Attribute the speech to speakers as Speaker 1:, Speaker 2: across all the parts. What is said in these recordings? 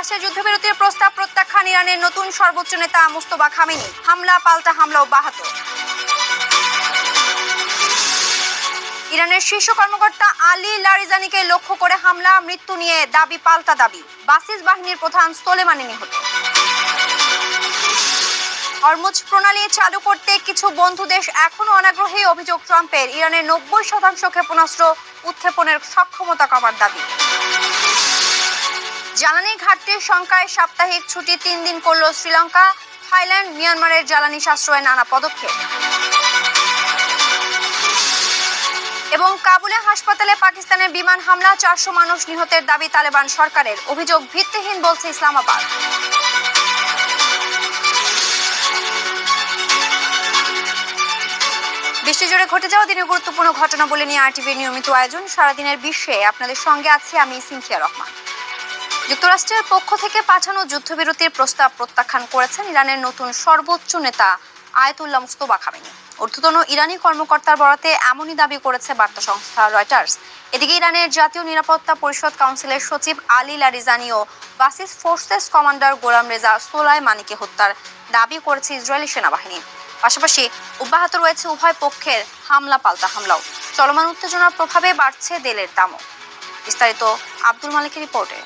Speaker 1: মাসের যুদ্ধবিরতির প্রস্তাব প্রত্যাখ্যান ইরানের নতুন সর্বোচ্চ নেতা মুস্তফা খামেনি। হামলা পাল্টা হামলা অব্যাহত। ইরানের শীর্ষ কর্মকর্তা আলী লারিজানিকে লক্ষ্য করে হামলা, মৃত্যু নিয়ে দাবি পাল্টা দাবি। বাসিস বাহিনীর প্রধান সোলেমানি নিহত। হরমুজ প্রণালী চালু করতে কিছু বন্ধু দেশ এখনো অনাগ্রহী, অভিযোগ ট্রাম্পের। ইরানের 90% ক্ষেপণাস্ত্র উৎক্ষেপণের সক্ষমতা কমার দাবি। জ্বালানি ঘাটতির শঙ্কায় সাপ্তাহিক ছুটি 3 দিন করল শ্রীলঙ্কা। থাইল্যান্ড মিয়ানমারের জ্বালানি সাশ্রয়ে নানা পদক্ষেপ। এবং কাবুলে হাসপাতালে পাকিস্তানের বিমান হামলা, 400 মানুষ নিহতের দাবি তালেবান সরকারের। অভিযোগ ভিত্তিহীন বলছে ইসলামাবাদ। বিশ্ব জুড়ে ঘটে যাওয়া দিনের গুরুত্বপূর্ণ ঘটনা বলে নিয়ে আরটিভির নিয়মিত আয়োজন সারাদিনের বিশ্বে আপনাদের সঙ্গে আছি আমি সিনথিয়া রহমান। যুক্তরাষ্ট্রের পক্ষ থেকে পাঠানো যুদ্ধবিরতির প্রস্তাব প্রত্যাখ্যান করেছেন ইরানের নতুন সর্বোচ্চ নেতা আয়াতুল্লাহ মুস্তফা খামেনি। ঊর্ধ্বতন ইরানি কর্মকর্তার বরাতে এমনই দাবি করেছে বার্তা সংস্থা রয়টার্স। এদিকে ইরানের জাতীয় নিরাপত্তা পরিষদ কাউন্সিলের সচিব আলী লারিজানি ও বাসিস ফোর্সেস কমান্ডার গোলাম রেজা সোলাইমানিকে হত্যার দাবি করেছে ইসরায়েলি সেনাবাহিনী। পাশাপাশি অব্যাহত রয়েছে উভয় পক্ষের হামলা পাল্টা হামলাও। চলমান উত্তেজনার প্রভাবে বাড়ছে তেলের দামও। বিস্তারিত আব্দুল মালিকের রিপোর্টে।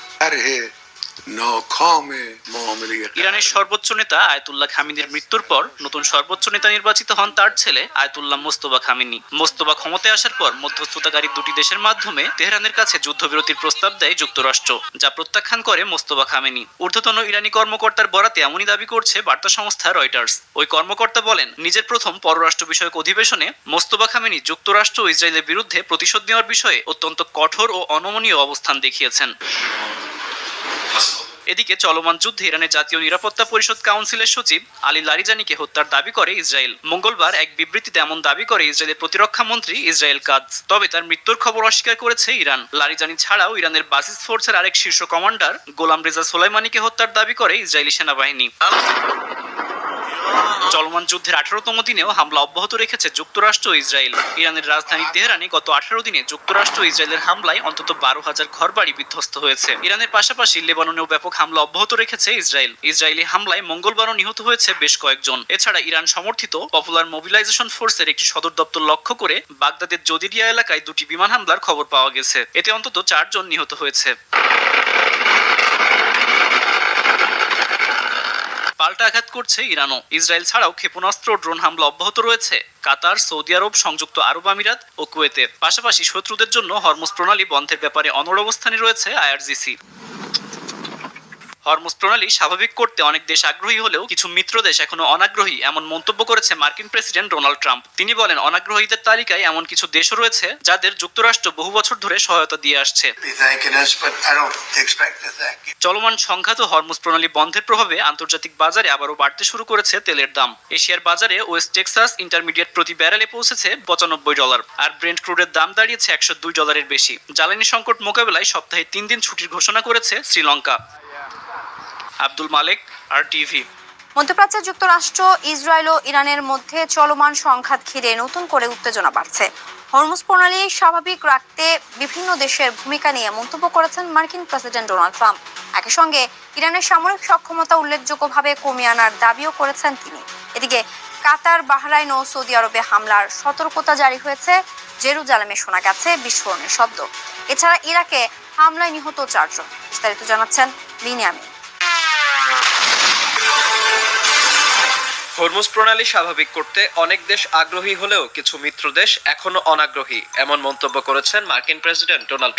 Speaker 2: ইরানের সর্বোচ্চ নেতা আয়াতুল্লাহ খামেনির মৃত্যুর পর নতুন সর্বোচ্চ নেতা নির্বাচিত হন তার ছেলে আয়াতুল্লাহ মোস্তফা খামেনি। মোস্তফা ক্ষমতায় আসার পর মধ্যস্থতাকারী দুটি দেশের মাধ্যমে তেহরানের কাছে যুদ্ধবিরতির প্রস্তাব দেয় যুক্তরাষ্ট্র, যা প্রত্যাখ্যান করে মোস্তফা খামেনি। ঊর্ধ্বতন ইরানি কর্মকর্তার বরাতে এমনই দাবি করছে বার্তা সংস্থা রয়টার্স। ওই কর্মকর্তা বলেন, নিজের প্রথম পররাষ্ট্র বিষয়ক অধিবেশনে মোস্তফা খামেনি যুক্তরাষ্ট্র ও ইসরায়েলের বিরুদ্ধে প্রতিশোধ নেওয়ার বিষয়ে অত্যন্ত কঠোর ও অনমনীয় অবস্থান দেখিয়েছেন। এদিকে চলমান যুদ্ধে ইরানের জাতীয় নিরাপত্তা পরিষদ কাউন্সিলের সচিব আলী লারিজানিকে হত্যার দাবি করে ইসরায়েল। মঙ্গলবার এক বিবৃতিতে এমন দাবি করে ইসরায়েলের প্রতিরক্ষা মন্ত্রী ইসরায়েল কাদস। তবে তার মৃত্যুর খবর অস্বীকার করেছে ইরান। লারিজানি ছাড়াও ইরানের বাসিস ফোর্সের আরেক শীর্ষ কমান্ডার গোলাম রেজা সোলাইমানিকে হত্যার দাবি করে ইসরায়েলি সেনাবাহিনী। চলমান যুদ্ধের 18তম দিনেও হামলা অব্যাহত রেখেছে যুক্তরাষ্ট্র ও ইসরায়েল। ইরানের রাজধানী তেহরানে গত 18 দিনে যুক্তরাষ্ট্র ও ইসরায়েলের হামলায় অন্তত 12,000 ঘরবাড়ি বিধ্বস্ত হয়েছে। ইরানের পাশাপাশি লেবাননেও ব্যাপক হামলা অব্যাহত রেখেছে ইসরায়েল। ইসরায়েলি হামলায় মঙ্গলবারও নিহত হয়েছে বেশ কয়েকজন। এছাড়া ইরান সমর্থিত পপুলার মোবিলাইজেশন ফোর্সের একটি সদর দপ্তর লক্ষ্য করে বাগদাদের জদিরিয়া এলাকায় 2টি বিমান হামলার খবর পাওয়া গেছে। এতে অন্তত 4 জন নিহত হয়েছে। পাল্টা আঘাত করছে ইরানও। ইসরায়েল ছাড়াও ক্ষেপণাস্ত্র ও ড্রোন হামলা অব্যাহত রয়েছে কাতার, সৌদি আরব, সংযুক্ত আরব আমিরাত ও কুয়েতে। পাশাপাশি শত্রুদের জন্য হরমুজ প্রণালী বন্ধের ব্যাপারে অনড় অবস্থানে রয়েছে আইআরজিসি। হরমুজ প্রণালী স্বাভাবিক করতে অনেক দেশ আগ্রহী হলেও কিছু মিত্র দেশ এখনো অনাগ্রহী, এমন মন্তব্য করেছে মার্কিন প্রেসিডেন্ট ডোনাল্ড ট্রাম্প। তিনি বলেন, অনাগ্রহীদের তালিকায় এমন কিছু দেশও রয়েছে যাদের যুক্তরাষ্ট্র বহু বছর ধরে সহায়তা দিয়ে আসছে। চলমান সংঘাত ও হরমুজ প্রণালী বন্ধের প্রভাবে আন্তর্জাতিক বাজারে আবারও বাড়তে শুরু করেছে তেলের দাম। এশিয়ার বাজারে ওয়েস্ট টেক্সাস ইন্টারমিডিয়েট প্রতি ব্যারেলে পৌঁছেছে $95, আর ব্রেন্ট ক্রুডের দাম দাঁড়িয়েছে $102 বেশি। জ্বালানি সংকট মোকাবেলায় সপ্তাহে 3 দিন ছুটির ঘোষণা করেছে শ্রীলঙ্কা। আব্দুল মালেক, আরটিভি।
Speaker 1: মধ্যপ্রাচ্যে যুক্তরাষ্ট্র, ইসরায়েল ও ইরানের মধ্যে চলমান সংঘাত ঘিরে নতুন করে উত্তেজনা বাড়ছে। হরমুজ প্রণালী স্বাভাবিক রাখতে বিভিন্ন দেশের ভূমিকা নিয়ে মন্তব্য করেছেন মার্কিন প্রেসিডেন্ট ডোনাল্ড ট্রাম্প। একই সঙ্গে ইরানের সামরিক সক্ষমতা উল্লেখযোগ্যভাবে কমিয়ে আনার দাবিও করেছেন তিনি। এদিকে কাতার, বাহরাইন ও সৌদি আরবে হামলার সতর্কতা জারি হয়েছে। জেরুজালেমে শোনা গেছে বিস্ফোরণের শব্দ। এছাড়া ইরাকে হামলায় নিহত 4 জন। বিস্তারিত জানাচ্ছেন লিনিয়ামি।
Speaker 3: হরমুজ প্রণালী স্বাভাবিক করতে অনেক দেশ আগ্রহী হলেও কিছু মিত্র দেশ এখনো অনাগ্রহী, এমন মন্তব্য করেছেন মার্কিন প্রেসিডেন্ট ডোনাল্ড